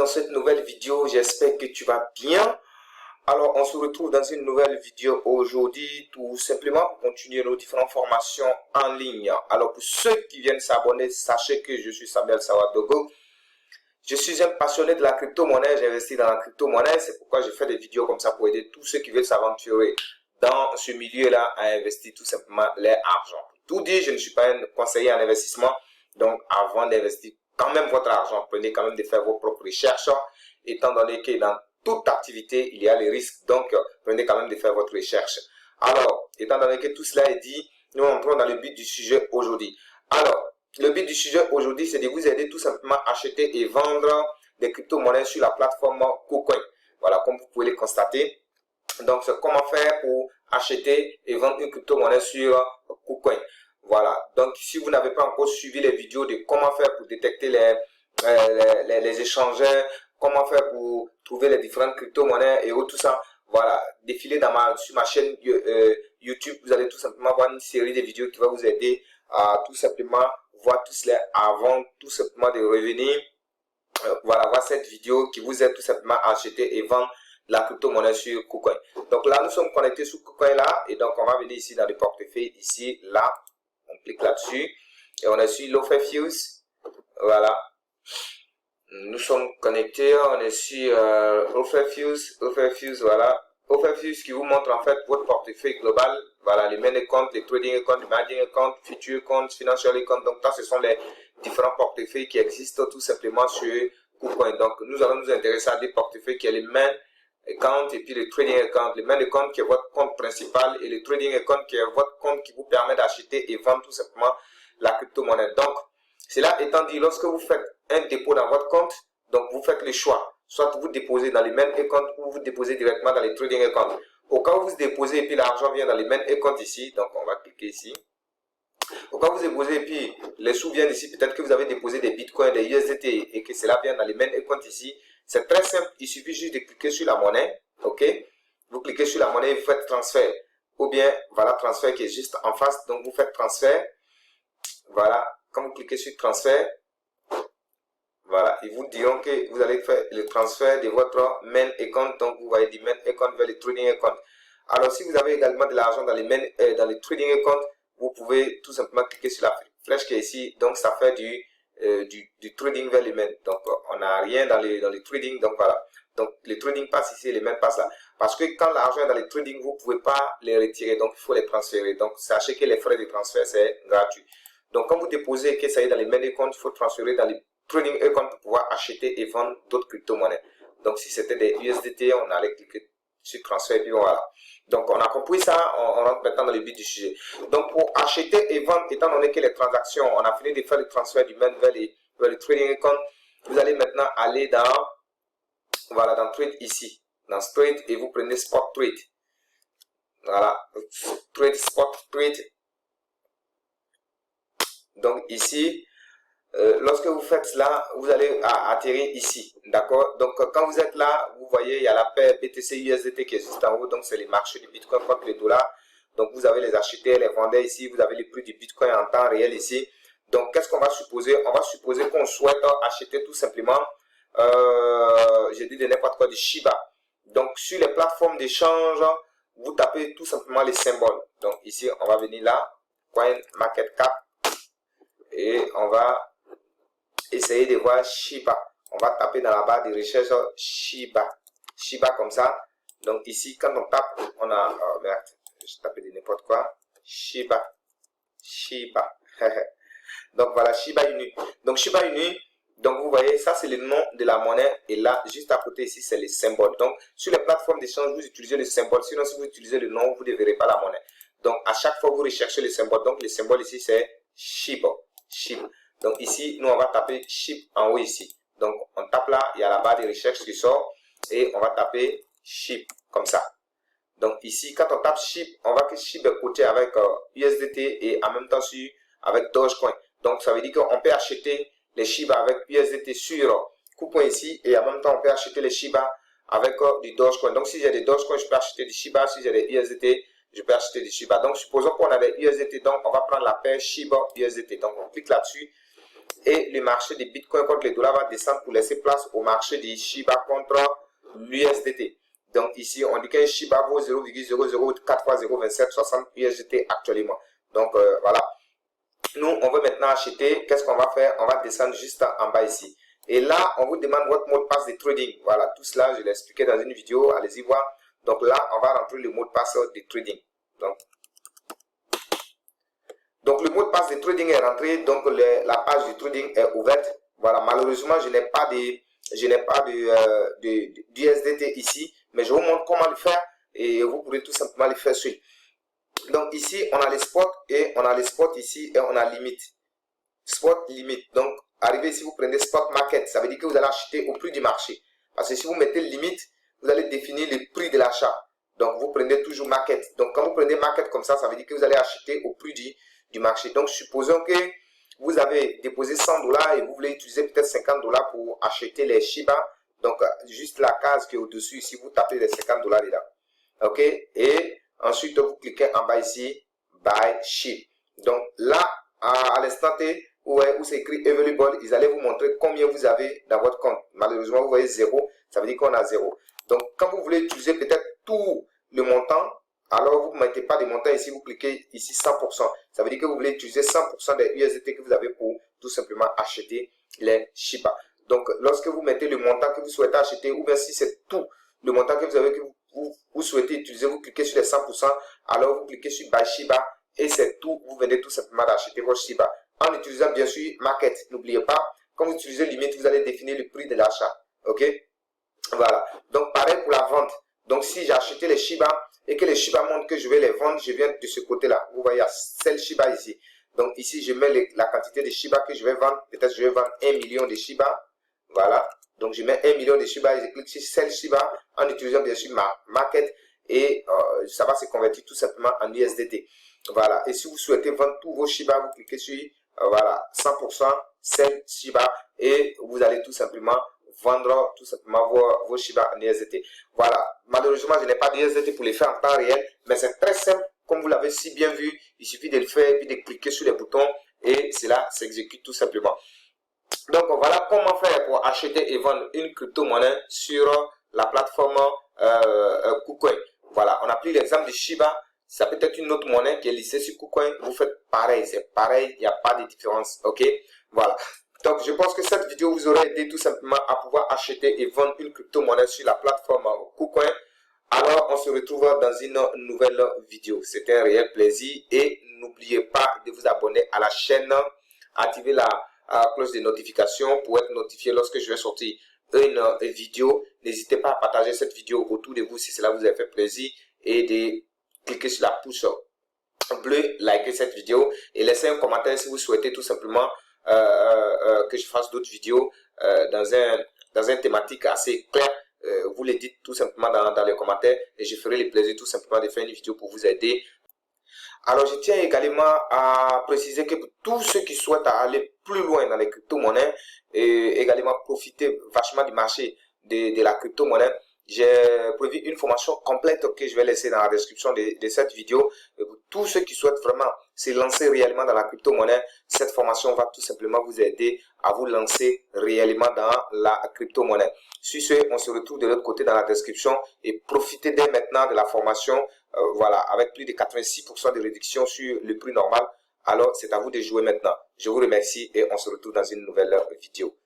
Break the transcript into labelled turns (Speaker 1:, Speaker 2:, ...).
Speaker 1: dans cette nouvelle vidéo, j'espère que tu vas bien. Alors, on se retrouve dans une nouvelle vidéo aujourd'hui, tout simplement pour continuer nos différentes formations en ligne. Alors, pour ceux qui viennent s'abonner, sachez que je suis Samuel Sawadogo. Je suis un passionné de la crypto-monnaie, j'ai investi dans la crypto-monnaie, c'est pourquoi je fais des vidéos comme ça pour aider tous ceux qui veulent s'aventurer dans ce milieu-là à investir tout simplement leur argent. Tout dit, je ne suis pas un conseiller en investissement, donc avant d'investir quand même votre argent, prenez quand même de faire vos propres recherches, étant donné que dans toute activité, il y a les risques, donc prenez quand même de faire votre recherche. Alors, étant donné que tout cela est dit, nous entrons dans le but du sujet aujourd'hui. Alors, le but du sujet aujourd'hui, c'est de vous aider tout simplement à acheter et vendre des crypto-monnaies sur la plateforme KuCoin. Voilà, comme vous pouvez le constater. Donc, c'est comment faire pour acheter et vendre une crypto-monnaie sur KuCoin. Voilà, donc si vous n'avez pas encore suivi les vidéos de comment faire pour détecter les échangeurs, comment faire pour trouver les différentes crypto-monnaies et tout ça, voilà, défilez sur ma chaîne YouTube, vous allez tout simplement voir une série de vidéos qui va vous aider à tout simplement voir tout cela avant tout simplement de revenir, voilà, voir cette vidéo qui vous aide tout simplement à acheter et vendre la crypto-monnaie sur KuCoin. Donc là, nous sommes connectés sur KuCoin là, et donc on va venir ici dans le portefeuille, ici, là, on clique là-dessus, et on est sur Ophiofuse, voilà. Nous sommes connectés, on est sur Ophiofuse, voilà. Ophiofuse qui vous montre en fait votre portefeuille global, voilà, les main accounts, les trading accounts, les margin accounts, future accounts, financial accounts. Donc ça, ce sont les différents portefeuilles qui existent tout simplement sur KuCoin. Donc nous allons nous intéresser à des portefeuilles qui est les main account et puis le trading account. Le main account qui est votre compte principal et le trading account qui est votre compte qui vous permet d'acheter et vendre tout simplement la crypto-monnaie. Donc, cela étant dit, lorsque vous faites un dépôt dans votre compte, donc vous faites le choix. Soit vous déposez dans les main account ou vous déposez directement dans les trading account. Au cas où vous déposez et puis l'argent vient dans les main account ici, donc on va cliquer ici. Au cas où vous déposez et puis les sous viennent ici, peut-être que vous avez déposé des bitcoins, des USDT et que cela vient dans les main account ici. C'est très simple, il suffit juste de cliquer sur la monnaie, ok? Vous cliquez sur la monnaie et vous faites transfert. Ou bien, voilà, transfert qui est juste en face, donc vous faites transfert. Voilà, quand vous cliquez sur transfert, voilà, ils vous diront que vous allez faire le transfert de votre main account, donc vous voyez du main account vers le trading account. Alors, si vous avez également de l'argent dans les trading account, vous pouvez tout simplement cliquer sur la flèche qui est ici, donc ça fait du trading vers les mains. Donc, on n'a rien dans les trading, donc voilà. Donc, les trading passent ici, les mains passent là. Parce que quand l'argent est dans les trading, vous ne pouvez pas les retirer, donc il faut les transférer. Donc, sachez que les frais de transfert, c'est gratuit. Donc, quand vous déposez que ça est dans les main account, il faut transférer dans les trading account pour pouvoir acheter et vendre d'autres crypto-monnaies. Donc, si c'était des USDT, on allait cliquer sur transfert et puis voilà. Donc, on a compris ça, on rentre maintenant dans le but du sujet. Donc, pour acheter et vendre, étant donné que les transactions, on a fini de faire le transfert du main vers le trading account, vous allez maintenant aller dans, voilà, dans trade ici, dans trade et vous prenez spot trade. Voilà, trade, spot trade. Donc, ici, lorsque vous faites cela, vous allez atterrir ici, d'accord? Donc, quand vous êtes là, vous voyez, il y a la paire BTC-USDT qui est juste en haut, donc c'est les marchés du Bitcoin contre les dollars. Donc, vous avez les acheteurs, les vendeurs ici, vous avez les prix du Bitcoin en temps réel ici. Donc, qu'est-ce qu'on va supposer? On va supposer qu'on souhaite acheter tout simplement, j'ai dit de n'importe quoi, du Shiba. Donc, sur les plateformes d'échange, vous tapez tout simplement les symboles. Donc, ici, on va venir là, CoinMarketCap, et on va essayer de voir Shiba. On va taper dans la barre de recherche Shiba. Shiba comme ça. Donc ici, quand on tape, on a... Oh merde, je tapais de n'importe quoi. Shiba. Shiba. Donc voilà, Shiba Inu. Donc Shiba Inu, donc vous voyez, ça c'est le nom de la monnaie. Et là, juste à côté ici, c'est les symboles. Donc sur les plateformes d'échange, vous utilisez le symbole. Sinon, si vous utilisez le nom, vous ne verrez pas la monnaie. Donc à chaque fois, vous recherchez le symbole. Donc le symbole ici, c'est Shiba. Shiba. Donc ici, nous on va taper SHIB en haut ici. Donc on tape là, il y a la barre de recherche qui sort et on va taper SHIB comme ça. Donc ici, quand on tape SHIB, on voit que SHIB est coté avec USDT et en même temps avec Dogecoin. Donc ça veut dire qu'on peut acheter les SHIB avec USDT sur KuCoin ici et en même temps on peut acheter les Shiba avec du Dogecoin. Donc si j'ai des Dogecoin, je peux acheter du Shiba. Si j'ai des USDT, je peux acheter du Shiba. Donc supposons qu'on a des USDT, donc on va prendre la paire Shiba USDT. Donc on clique là-dessus. Et le marché des bitcoins contre les dollars va descendre pour laisser place au marché des Shiba contre l'USDT. Donc ici, on dit qu'un Shiba vaut 0,004 fois 0,2760 USDT actuellement. Donc voilà. Nous, on veut maintenant acheter. Qu'est-ce qu'on va faire? On va descendre juste en bas ici. Et là, on vous demande votre mot de passe de trading. Voilà, tout cela, je l'ai expliqué dans une vidéo. Allez-y voir. Donc là, on va rentrer le mot de passe de trading. Donc le mot de passe de trading est rentré. Donc la page du trading est ouverte. Voilà, malheureusement, je n'ai pas d'USDT ici. Mais je vous montre comment le faire. Et vous pourrez tout simplement le faire sur. Donc ici, on a les spots et on a les spots ici et on a limite. Spot limite. Donc, arrivez ici, vous prenez spot market. Ça veut dire que vous allez acheter au prix du marché. Parce que si vous mettez limite, vous allez définir le prix de l'achat. Donc, vous prenez toujours market. Donc, quand vous prenez market comme ça veut dire que vous allez acheter au prix du marché. Donc, supposons que vous avez déposé 100 dollars et vous voulez utiliser peut-être 50 dollars pour acheter les Shiba. Donc, juste la case qui est au-dessus ici, vous tapez les 50 dollars dedans. OK? Et ensuite, vous cliquez en bas ici, Buy SHIB. Donc, là, à l'instant T, où c'est écrit Available, ils allaient vous montrer combien vous avez dans votre compte. Malheureusement, vous voyez 0, ça veut dire qu'on a 0. Donc, quand vous voulez utiliser peut-être tout le montant, alors vous ne mettez pas de montant ici, vous cliquez ici 100%. Ça veut dire que vous voulez utiliser 100% des USDT que vous avez pour tout simplement acheter les Shiba. Donc, lorsque vous mettez le montant que vous souhaitez acheter, ou bien si c'est tout le montant que vous avez que vous souhaitez utiliser, vous cliquez sur les 100%, alors vous cliquez sur Buy Shiba et c'est tout, vous venez tout simplement d'acheter votre Shiba. En utilisant bien sûr Market, n'oubliez pas, quand vous utilisez limite, vous allez définir le prix de l'achat. Ok? Voilà. Donc, pareil pour la vente. Donc, si j'ai acheté les Shiba et que les Shiba montrent que je vais les vendre, je viens de ce côté-là. Vous voyez, c'est le Shiba ici. Donc, ici, je mets la quantité de Shiba que je vais vendre. Peut-être je vais vendre 1 million de Shiba. Voilà. Donc, je mets 1 million de Shiba et je clique sur Sell Shiba en utilisant bien sûr ma Market et ça va se convertir tout simplement en USDT. Voilà. Et si vous souhaitez vendre tous vos Shiba, vous cliquez sur voilà, 100% Sell Shiba et vous allez tout simplement vendre tout simplement vos Shiba en USDT. Voilà. Malheureusement, je n'ai pas de USDT pour les faire en temps réel, mais c'est très simple. Comme vous l'avez si bien vu, il suffit de le faire et puis de cliquer sur les boutons et cela s'exécute tout simplement. Donc voilà comment faire pour acheter et vendre une crypto-monnaie sur la plateforme KuCoin. Voilà, on a pris l'exemple de Shiba. Ça peut être une autre monnaie qui est listée sur KuCoin. Vous faites pareil, c'est pareil, il n'y a pas de différence. Ok, voilà. Donc je pense que cette vidéo vous aura aidé tout simplement à pouvoir acheter et vendre une crypto-monnaie sur la plateforme KuCoin. Alors on se retrouve dans une nouvelle vidéo. C'était un réel plaisir et n'oubliez pas de vous abonner à la chaîne, activer la cloche de notification pour être notifié lorsque je vais sortir une vidéo. N'hésitez pas à partager cette vidéo autour de vous si cela vous a fait plaisir et de cliquer sur la pouce bleue, liker cette vidéo et laisser un commentaire si vous souhaitez tout simplement que je fasse d'autres vidéos dans un thématique assez clair. Vous le dites tout simplement dans les commentaires et je ferai le plaisir tout simplement de faire une vidéo pour vous aider. Alors, je tiens également à préciser que pour tous ceux qui souhaitent aller plus loin dans les crypto-monnaies et également profiter vachement du marché de la crypto-monnaie, j'ai prévu une formation complète que je vais laisser dans la description de cette vidéo. Et pour tous ceux qui souhaitent vraiment se lancer réellement dans la crypto-monnaie, cette formation va tout simplement vous aider à vous lancer réellement dans la crypto-monnaie. Sur ce, on se retrouve de l'autre côté dans la description et profitez dès maintenant de la formation. Voilà, avec plus de 86% de réduction sur le prix normal. Alors, c'est à vous de jouer maintenant. Je vous remercie et on se retrouve dans une nouvelle vidéo.